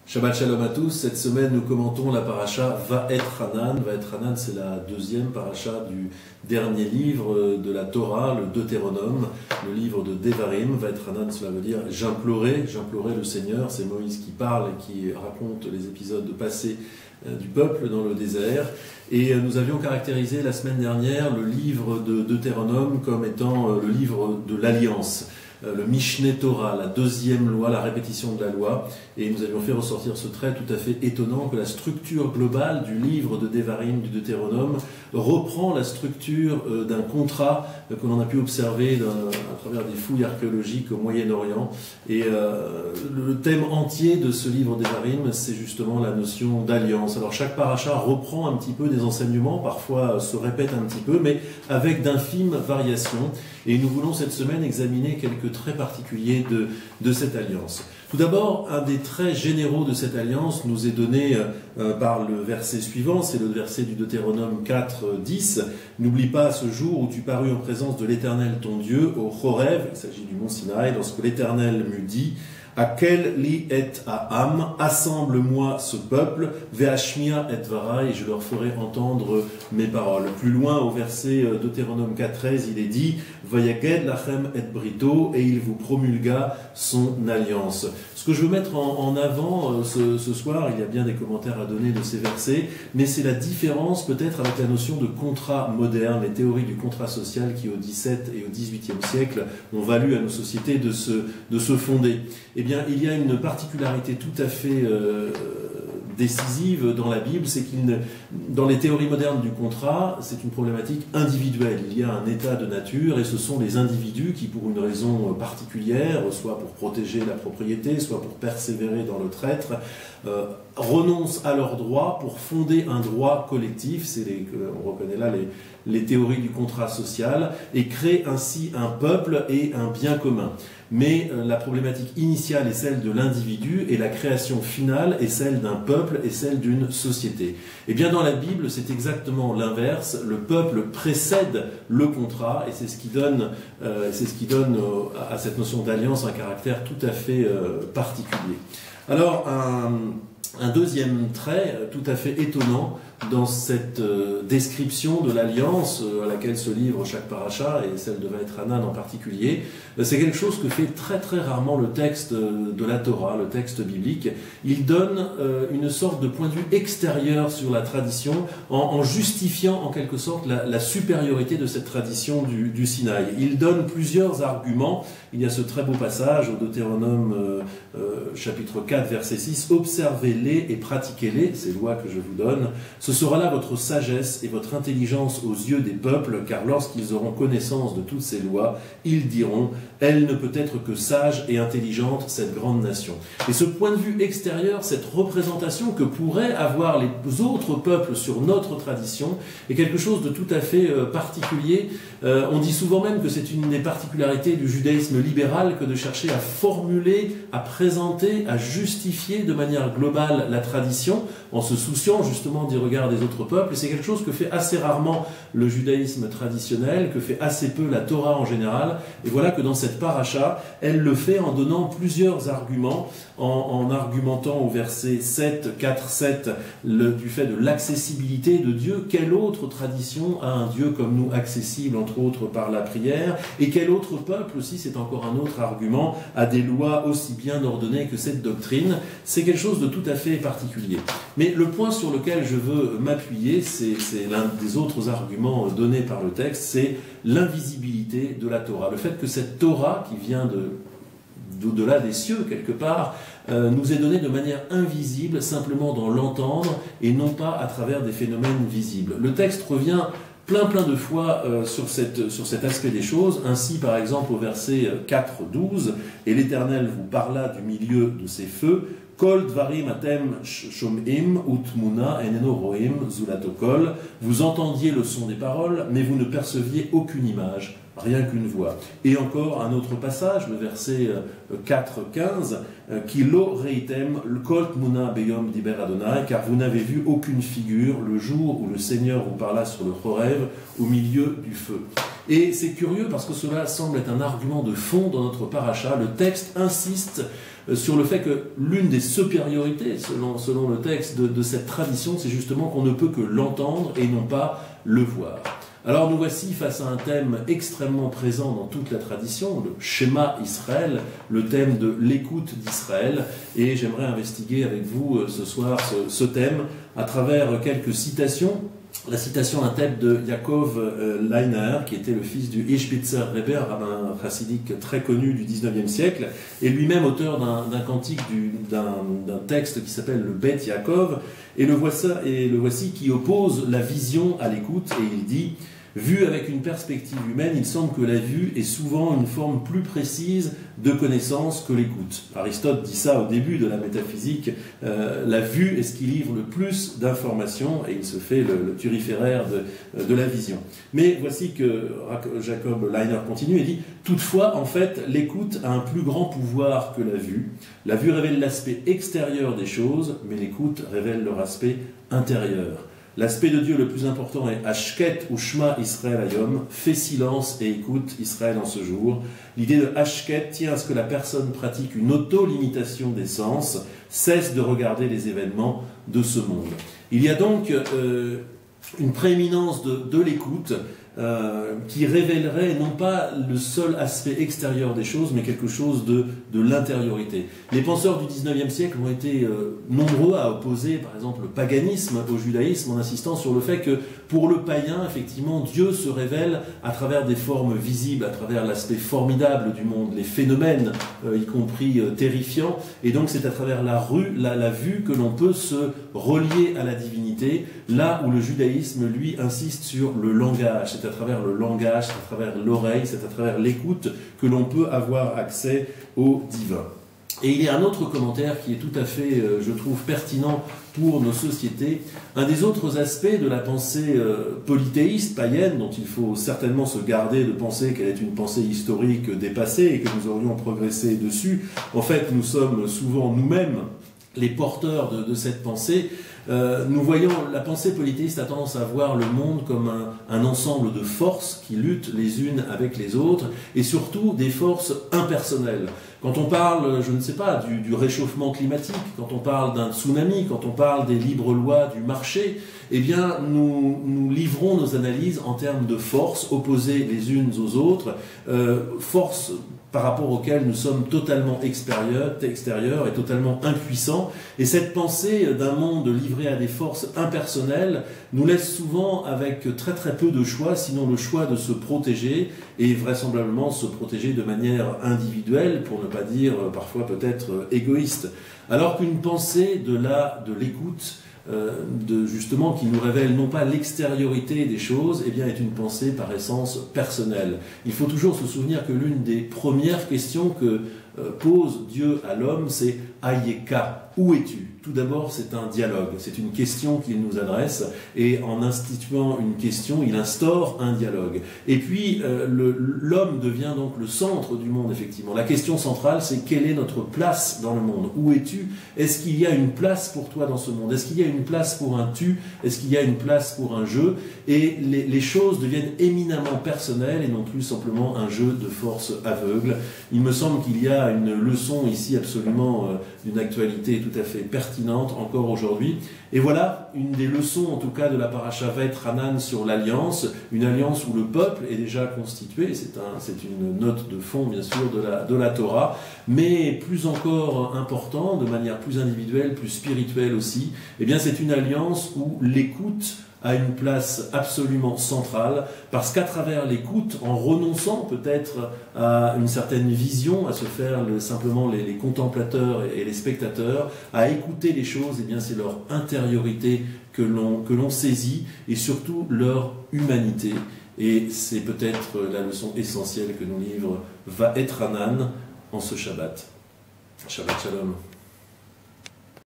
Shabbat Shalom à tous. Cette semaine, nous commentons la paracha Va'et-Hanan. Va'et-Hanan, c'est la deuxième paracha du dernier livre de la Torah, le Deutéronome, le livre de Devarim. Va'et-Hanan, cela veut dire j'implorais le Seigneur. C'est Moïse qui parle et qui raconte les épisodes passés du peuple dans le désert. Et nous avions caractérisé la semaine dernière le livre de Deutéronome comme étant le livre de l'Alliance. Le Mishneh Torah, la deuxième loi, la répétition de la loi, et nous avions fait ressortir ce trait tout à fait étonnant que la structure globale du livre de Devarim, du Deutéronome, reprend la structure d'un contrat que l'on a pu observer à travers des fouilles archéologiques au Moyen-Orient. Et le thème entier de ce livre Devarim, c'est justement la notion d'alliance. Alors chaque paracha reprend un petit peu des enseignements, parfois se répète un petit peu, mais avec d'infimes variations. Et nous voulons cette semaine examiner quelques traits particuliers de cette alliance. Tout d'abord, un des traits généraux de cette alliance nous est donné par le verset suivant, c'est le verset du Deutéronome 4, 10. « N'oublie pas ce jour où tu parus en présence de l'Éternel ton Dieu, au Chorev », il s'agit du mont Sinaï, lorsque l'Éternel m'eut dit « Akel li et ha'am, assemble-moi ce peuple, ve'ashmia et varai, et je leur ferai entendre mes paroles. » Plus loin, au verset Deutéronome 4.13, il est dit « Vayaged lachem et brito » et il vous promulgua son alliance. Ce que je veux mettre en avant ce soir, il y a bien des commentaires à donner de ces versets, mais c'est la différence peut-être avec la notion de contrat moderne, les théories du contrat social qui au XVIIe et au XVIIIe siècle ont valu à nos sociétés de se fonder. Eh bien, il y a une particularité tout à fait décisive dans la Bible, c'est dans les théories modernes du contrat, c'est une problématique individuelle. Il y a un état de nature et ce sont les individus qui, pour une raison particulière, soit pour protéger la propriété, soit pour persévérer dans le traître, renoncent à leurs droits pour fonder un droit collectif, on reconnaît là les théories du contrat social, et créent ainsi un peuple et un bien commun. Mais la problématique initiale est celle de l'individu et la création finale est celle d'un peuple et celle d'une société. Et bien dans la Bible, c'est exactement l'inverse. Le peuple précède le contrat et c'est ce qui donne à cette notion d'alliance un caractère tout à fait particulier. Alors, un deuxième trait tout à fait étonnant dans cette description de l'alliance à laquelle se livre chaque paracha, et celle de Va'et-Hanan en particulier, c'est quelque chose que fait très très rarement le texte de la Torah, le texte biblique. Il donne une sorte de point de vue extérieur sur la tradition en justifiant en quelque sorte la supériorité de cette tradition du Sinaï. Il donne plusieurs arguments. Il y a ce très beau passage au Deutéronome chapitre 4 verset 6, « Observez-les et pratiquez-les, ces lois que je vous donne. Ce sera là votre sagesse et votre intelligence aux yeux des peuples, car lorsqu'ils auront connaissance de toutes ces lois, ils diront « Elle ne peut être que sage et intelligente, cette grande nation. » Et ce point de vue extérieur, cette représentation que pourraient avoir les autres peuples sur notre tradition, est quelque chose de tout à fait particulier. On dit souvent même que c'est une des particularités du judaïsme libéral que de chercher à formuler, à présenter, à justifier de manière globale la tradition, en se souciant justement du regard des autres peuples. Et c'est quelque chose que fait assez rarement le judaïsme traditionnel, que fait assez peu la Torah en général. Et voilà que dans cette paracha, elle le fait en donnant plusieurs arguments, en argumentant au verset 7, 4, 7, du fait de l'accessibilité de Dieu. Quelle autre tradition a un Dieu comme nous accessible, entre autres par la prière? Et quel autre peuple aussi, c'est encore un autre argument, a des lois aussi bien ordonnées que cette doctrine? C'est quelque chose de tout à fait particulier. Mais le point sur lequel je veux m'appuyer, c'est l'un des autres arguments donnés par le texte, c'est l'invisibilité de la Torah. Le fait que cette Torah, qui vient d'au-delà des cieux, quelque part, nous est donnée de manière invisible, simplement dans l'entendre, et non pas à travers des phénomènes visibles. Le texte revient plein de fois sur cet aspect des choses. Ainsi, par exemple, au verset 4, 12, « Et l'Éternel vous parla du milieu de ces feux, Kol dvarim atem shom'im utmuna eneno roim zulatokol. Vous entendiez le son des paroles, mais vous ne perceviez aucune image, rien qu'une voix. » Et encore un autre passage, le verset 4, 15, « Ki lo reitem kol tmuna beyom diber Adonai, car vous n'avez vu aucune figure le jour où le Seigneur vous parla sur le Chorev, au milieu du feu. » Et c'est curieux parce que cela semble être un argument de fond dans notre paracha. Le texte insiste sur le fait que l'une des supériorités, selon le texte de cette tradition, c'est justement qu'on ne peut que l'entendre et non pas le voir. Alors nous voici face à un thème extrêmement présent dans toute la tradition, le Shema Israël, le thème de l'écoute d'Israël, et j'aimerais investiguer avec vous ce soir ce thème à travers quelques citations. La citation d'un texte de Yaakov Leiner, qui était le fils du Ishbitzer Rebbe, un rabbin chassidique très connu du 19e siècle, et lui-même auteur d'un cantique, d'un texte qui s'appelle le Bet Yaakov, et le voici qui oppose la vision à l'écoute, et il dit « Vu avec une perspective humaine, il semble que la vue est souvent une forme plus précise de connaissance que l'écoute. » Aristote dit ça au début de la métaphysique. La vue est ce qui livre le plus d'informations et il se fait le turiféraire de la vision. Mais voici que Jacob Leiner continue et dit « Toutefois, en fait, l'écoute a un plus grand pouvoir que la vue. La vue révèle l'aspect extérieur des choses, mais l'écoute révèle leur aspect intérieur. » L'aspect de Dieu le plus important est Hashket ou Shema Israël Hayom, fais silence et écoute Israël en ce jour. L'idée de Hashket tient à ce que la personne pratique une auto-limitation des sens, cesse de regarder les événements de ce monde. Il y a donc une prééminence de l'écoute qui révélerait non pas le seul aspect extérieur des choses, mais quelque chose de l'intériorité. Les penseurs du 19e siècle ont été nombreux à opposer, par exemple, le paganisme au judaïsme, en insistant sur le fait que, pour le païen, effectivement, Dieu se révèle à travers des formes visibles, à travers l'aspect formidable du monde, les phénomènes, y compris terrifiants, et donc c'est à travers la vue que l'on peut se relier à la divinité, là où le judaïsme, lui, insiste sur le langage. C'est à travers le langage, c'est à travers l'oreille, c'est à travers l'écoute que l'on peut avoir accès au divin. Et il y a un autre commentaire qui est tout à fait, je trouve, pertinent pour nos sociétés. Un des autres aspects de la pensée polythéiste, païenne, dont il faut certainement se garder de penser qu'elle est une pensée historique dépassée et que nous aurions progressé dessus. En fait, nous sommes souvent nous-mêmes les porteurs de cette pensée. Nous voyons, la pensée polythéiste a tendance à voir le monde comme un ensemble de forces qui luttent les unes avec les autres, et surtout des forces impersonnelles. Quand on parle, je ne sais pas, du réchauffement climatique, quand on parle d'un tsunami, quand on parle des libres lois du marché, eh bien, nous livrons nos analyses en termes de forces opposées les unes aux autres, forces par rapport auxquelles nous sommes totalement extérieurs et totalement impuissants. Et cette pensée d'un monde livré à des forces impersonnelles nous laisse souvent avec très très peu de choix, sinon le choix de se protéger, et vraisemblablement se protéger de manière individuelle, pour ne pas dire parfois peut-être égoïste. Alors qu'une pensée de l'écoute, justement, qui nous révèle non pas l'extériorité des choses, eh bien, est une pensée par essence personnelle. Il faut toujours se souvenir que l'une des premières questions que pose Dieu à l'homme, c'est « Ayeka », où es-tu ? Tout d'abord, c'est un dialogue, c'est une question qu'il nous adresse, et en instituant une question, il instaure un dialogue. Et puis, l'homme devient donc le centre du monde, effectivement. La question centrale, c'est quelle est notre place dans le monde ? Où es-tu ? Est-ce qu'il y a une place pour toi dans ce monde ? Est-ce qu'il y a une place pour un tu ? Est-ce qu'il y a une place pour un je ? Et les choses deviennent éminemment personnelles et non plus simplement un jeu de force aveugle. Il me semble qu'il y a une leçon ici absolument d'une actualité tout à fait pertinente encore aujourd'hui. Et voilà une des leçons en tout cas de la paracha Vaït-Hanan sur l'alliance, une alliance où le peuple est déjà constitué, c'est une note de fond bien sûr de la Torah, mais plus encore important, de manière plus individuelle, plus spirituelle aussi, eh bien c'est une alliance où l'écoute a une place absolument centrale, parce qu'à travers l'écoute, en renonçant peut-être à une certaine vision, à se faire simplement les contemplateurs et les spectateurs, à écouter les choses, eh bien c'est leur intériorité que l'on saisit, et surtout leur humanité. Et c'est peut-être la leçon essentielle que nous livre Vaït-Hanan en ce Shabbat. Shabbat Shalom.